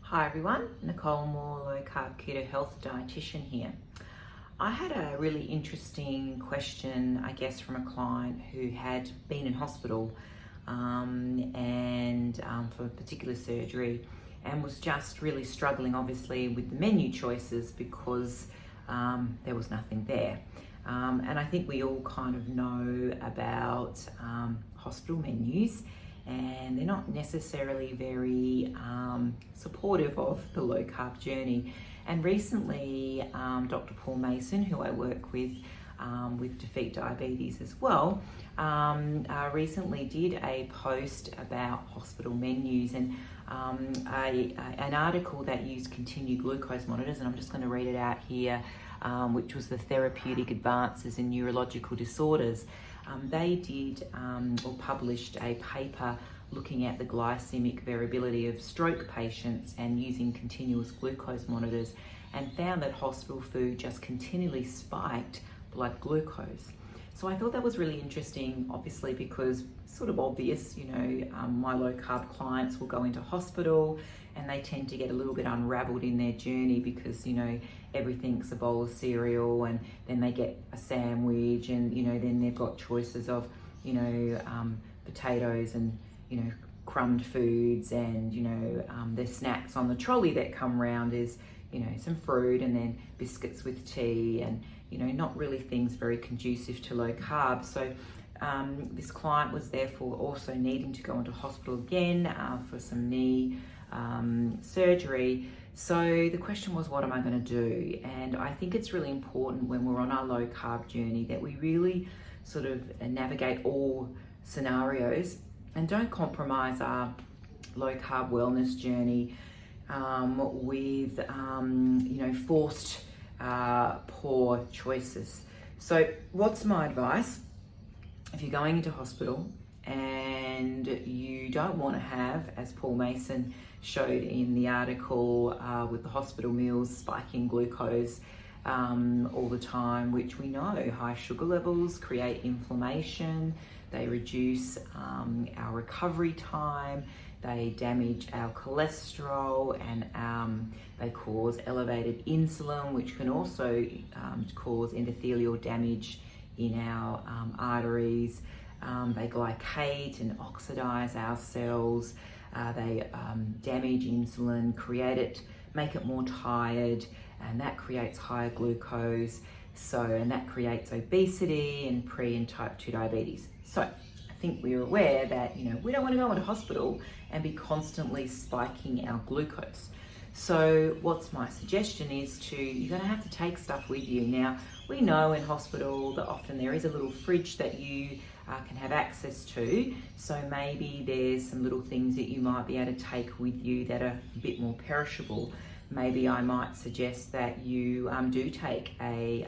Hi everyone, Nicole Moore, Low Carb Keto Health Dietitian here. I had a really interesting question, I guess, from a client who had been in hospital for a particular surgery and was just really struggling, obviously, with the menu choices because there was nothing there. And I think we all kind of know about hospital menus, and they're not necessarily very supportive of the low carb journey. And recently, Dr. Paul Mason, who I work with Defeat Diabetes as well, recently did a post about hospital menus and an article that used continued glucose monitors, and I'm just going to read it out here, which was the therapeutic advances in neurological disorders. They did or published a paper looking at the glycemic variability of stroke patients and using continuous glucose monitors, and found that hospital food just continually spiked blood glucose. So I thought that was really interesting, obviously, because it's sort of obvious, my low carb clients will go into hospital and they tend to get a little bit unraveled in their journey because, everything's a bowl of cereal, and then they get a sandwich, and, then they've got choices of, potatoes and, crumbed foods, and, their snacks on the trolley that come round is, some fruit and then biscuits with tea, and, not really things very conducive to low carb. So this client was therefore also needing to go into hospital again for some knee surgery. So the question was, what am I going to do? And I think it's really important when we're on our low carb journey that we really sort of navigate all scenarios and don't compromise our low carb wellness journey with forced poor choices. So what's my advice? If you're going into hospital and you don't want to have, as Paul Mason showed in the article, with the hospital meals spiking glucose all the time, which we know high sugar levels create inflammation, they reduce our recovery time, they damage our cholesterol, and they cause elevated insulin, which can also cause endothelial damage in our arteries. They glycate and oxidize our cells. They damage insulin, make it more tired, and that creates higher glucose. And that creates obesity and pre and type 2 diabetes. So I think we're aware that, we don't want to go into hospital and be constantly spiking our glucose. So what's my suggestion is you're going to have to take stuff with you. Now, we know in hospital that often there is a little fridge that you can have access to. So maybe there's some little things that you might be able to take with you that are a bit more perishable. Maybe I might suggest that you do take a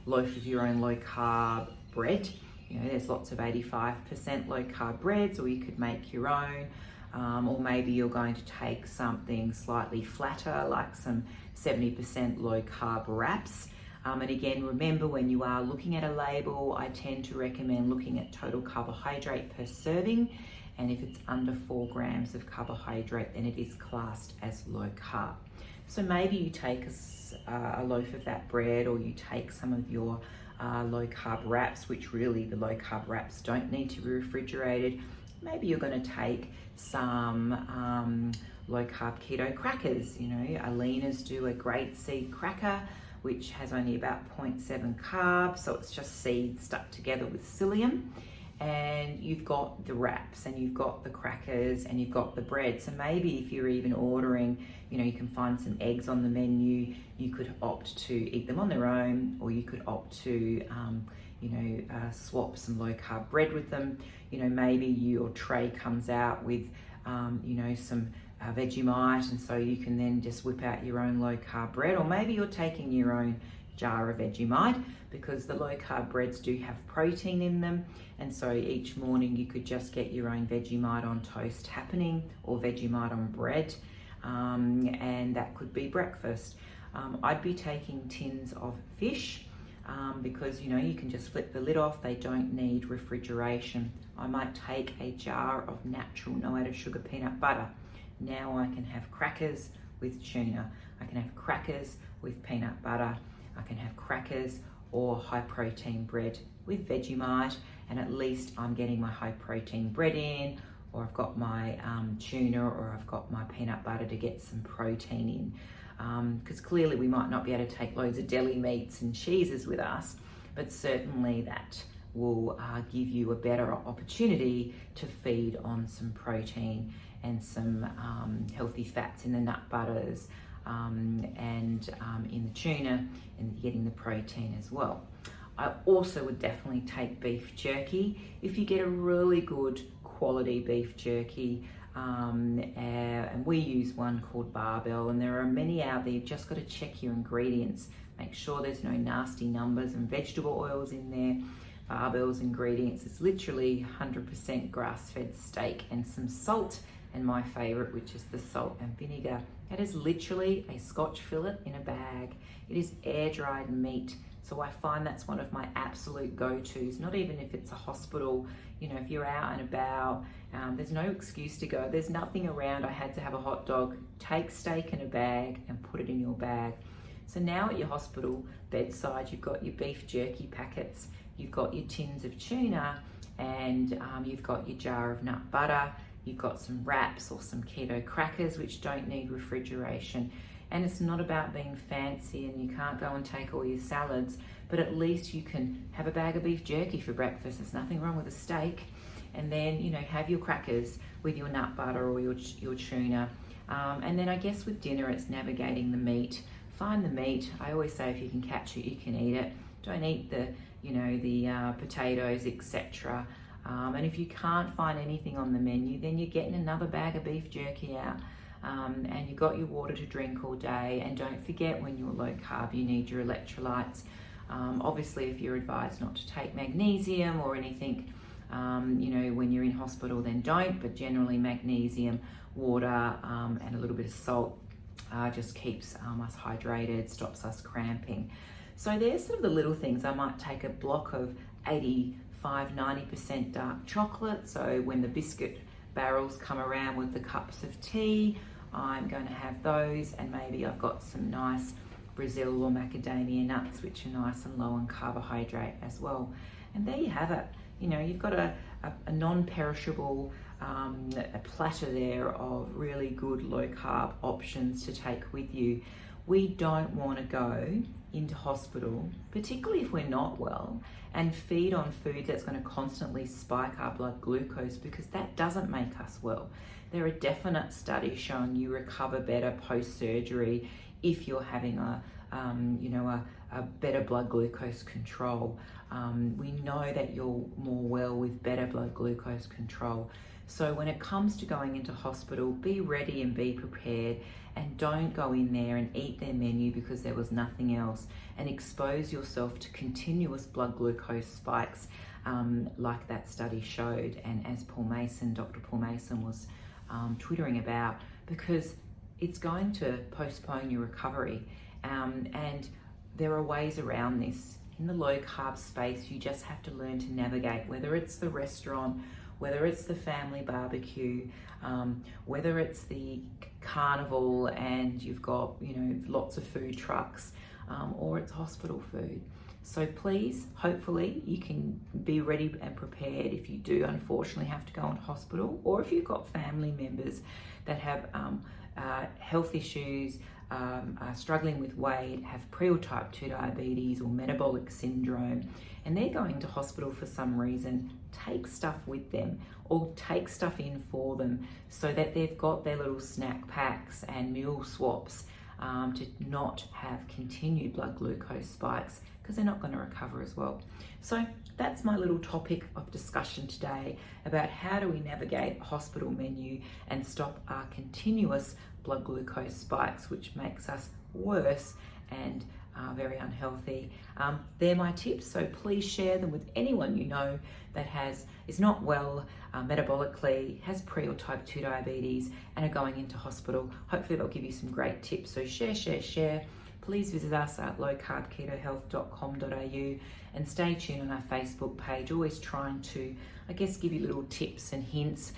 loaf of your own low carb bread. There's lots of 85% low carb breads, or you could make your own. Or maybe you're going to take something slightly flatter, like some 70% low carb wraps. And again, remember, when you are looking at a label, I tend to recommend looking at total carbohydrate per serving. And if it's under 4 grams of carbohydrate, then it is classed as low carb. So maybe you take a loaf of that bread, or you take some of your low carb wraps, which really the low carb wraps don't need to be refrigerated. Maybe you're going to take some low carb keto crackers. Alina's do a great seed cracker, which has only about 0.7 carbs, so it's just seeds stuck together with psyllium. And you've got the wraps, and you've got the crackers, and you've got the bread. So maybe if you're even ordering, you can find some eggs on the menu. You could opt to eat them on their own, or you could opt to swap some low carb bread with them. Maybe your tray comes out with some Vegemite, and so you can then just whip out your own low carb bread. Or maybe you're taking your own jar of Vegemite, because the low carb breads do have protein in them, and so each morning you could just get your own Vegemite on toast happening, or Vegemite on bread, and that could be breakfast. I'd be taking tins of fish, because you can just flip the lid off. They don't need refrigeration. I might take a jar of natural no added sugar peanut butter. Now I can have crackers with tuna. I can have crackers with peanut butter. I can have crackers or high protein bread with Vegemite, and at least I'm getting my high protein bread in, or I've got my tuna, or I've got my peanut butter to get some protein in. Because clearly we might not be able to take loads of deli meats and cheeses with us, but certainly that will give you a better opportunity to feed on some protein and some healthy fats in the nut butters and in the tuna, and getting the protein as well. I also would definitely take beef jerky. If you get a really good quality beef jerky, and we use one called Barbell, and there are many out there. You've just got to check your ingredients, make sure there's no nasty numbers and vegetable oils in there. Barbell's ingredients is literally 100% grass-fed steak and some salt, and my favorite, which is the salt and vinegar. That is literally a Scotch fillet in a bag. It is air-dried meat, so I find that's one of my absolute go-tos. Not even if it's a hospital, you know, if you're out and about, there's no excuse to go. There's nothing around. I had to have a hot dog. Take steak in a bag and put it in your bag. So now at your hospital bedside, you've got your beef jerky packets, you've got your tins of tuna, and you've got your jar of nut butter, you've got some wraps or some keto crackers, which don't need refrigeration. And it's not about being fancy, and you can't go and take all your salads, but at least you can have a bag of beef jerky for breakfast. There's nothing wrong with a steak. And then, you know, have your crackers with your nut butter or your tuna. And then I guess with dinner, it's navigating the meat. Find the meat. I always say if you can catch it, you can eat it. Don't eat the, you know, the potatoes, etc. And if you can't find anything on the menu, then you're getting another bag of beef jerky out. And you've got your water to drink all day. And don't forget, when you're low carb, you need your electrolytes. Obviously, if you're advised not to take magnesium or anything, you know, when you're in hospital, then don't. But generally, magnesium, water, and a little bit of salt just keeps us hydrated, stops us cramping. So there's sort of the little things. I might take a block of 85-90% dark chocolate. So when the biscuit barrels come around with the cups of tea, I'm going to have those, and maybe I've got some nice Brazil or macadamia nuts, which are nice and low in carbohydrate as well. And there you have it. You know, you've got a non-perishable a platter there of really good low carb options to take with you. We don't want to go into hospital, particularly if we're not well, and feed on food that's going to constantly spike our blood glucose, because that doesn't make us well. There are definite studies showing you recover better post-surgery if you're having a better blood glucose control. We know that you're more well with better blood glucose control. So when it comes to going into hospital, be ready and be prepared, and don't go in there and eat their menu because there was nothing else, and expose yourself to continuous blood glucose spikes like that study showed, and as Dr. Paul Mason was twittering about, because it's going to postpone your recovery. And there are ways around this. In the low carb space, you just have to learn to navigate, whether it's the restaurant, whether it's the family barbecue, whether it's the carnival and you've got, you know, lots of food trucks, or it's hospital food. So please, hopefully you can be ready and prepared if you do unfortunately have to go into hospital, or if you've got family members that have health issues, are struggling with weight, have pre or type 2 diabetes or metabolic syndrome, and they're going to hospital for some reason. Take stuff with them, or take stuff in for them, so that they've got their little snack packs and meal swaps to not have continued blood glucose spikes, because they're not going to recover as well. So that's my little topic of discussion today about how do we navigate a hospital menu and stop our continuous blood glucose spikes, which makes us worse and very unhealthy. They're my tips, so please share them with anyone you know that is not well metabolically, has pre or type 2 diabetes, and are going into hospital. Hopefully they'll give you some great tips. So share. Please visit us at lowcarbketohealth.com.au and stay tuned on our Facebook page, always trying to, I guess, give you little tips and hints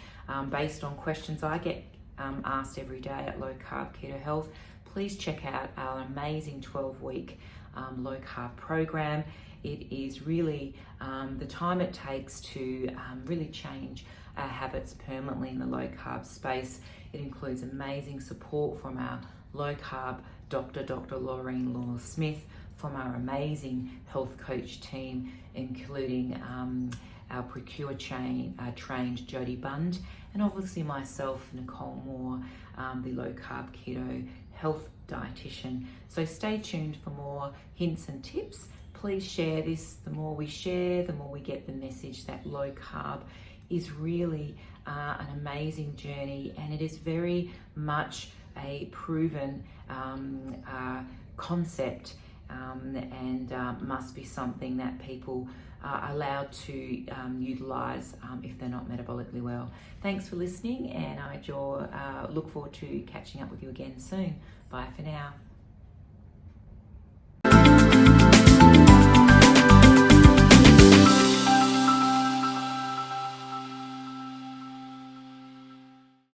based on questions I get asked every day at Low Carb Keto Health, please check out our amazing 12-week low carb program. It is really the time it takes to really change our habits permanently in the low carb space. It includes amazing support from our low carb doctor, Dr. Laureen Lawler-Smith, from our amazing health coach team, including our Procure trained Jodie Bund, and obviously myself, Nicole Moore, the low carb keto health dietitian. So stay tuned for more hints and tips. Please share this. The more we share, the more we get the message that low carb is really an amazing journey, and it is very much a proven concept, and must be something that people are allowed to utilize if they're not metabolically well. Thanks for listening, and I look forward to catching up with you again soon. Bye for now.